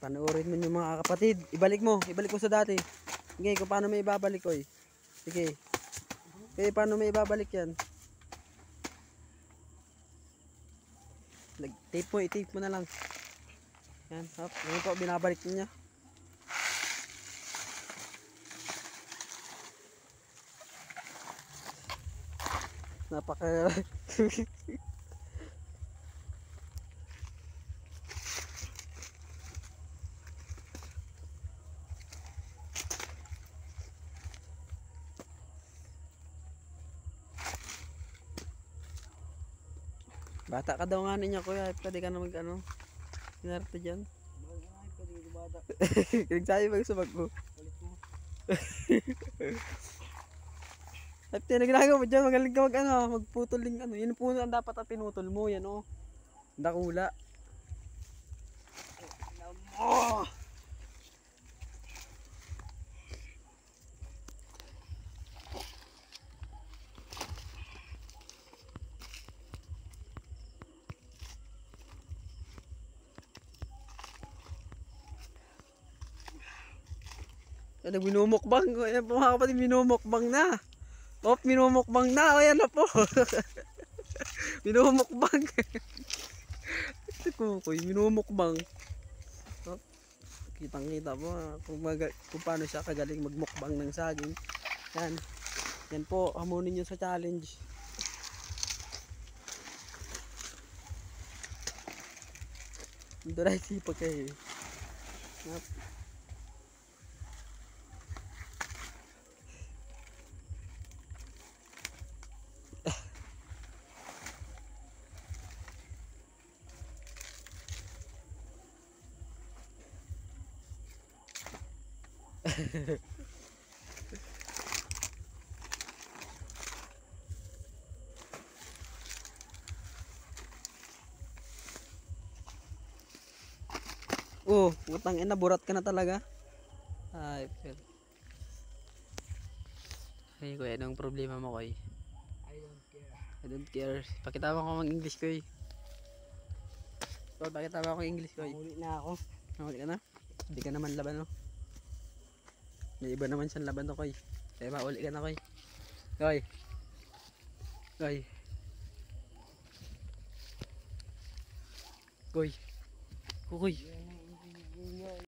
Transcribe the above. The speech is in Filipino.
Panoorin mo yung mga kapatid. Ibalik mo sa dati. Sige, kung paano may ibabalik ko. Sige. Okay, paano may ibabalik yan? I-tape mo na lang. Yan, hop. Ngayon po, binabalik niya. Napaka... Bata ka daw nga niya, kuya. Pwede ka na mag-ano. Sinarte dyan. Nagsabi ba sa bag mo? At yan, ginagawa mo dyan. Magaling ka magputol din ano. Yun po ang dapat ang pinutol mo. Yan o. Dakula. Oh! Ano, minumukbang. Ayan po mga kapatid, minumukbang na. Oh, minumukbang na. Ayan na po. Minumukbang. Ito kukoy, minumukbang. Oh, kitang-kita mo kung paano siya kagaling magmukbang ng saging. Yan. Yan po, hamunin nyo sa challenge. Ito na isipag kayo. Oh, utang ina, burat ka na talaga. Ay, pero. Ay, kuya, anong problema mo, koy? I don't care. Pakita mo ko mag-English, koy. So, pakita mo ako English, koy. Mahuli na ako. Mahuli ka na? Hindi ka naman laban, no? May iba naman siyang laban, no, koy. Kaya mahuli ka na, koy. Koy. Koy. Koy. Kukoy.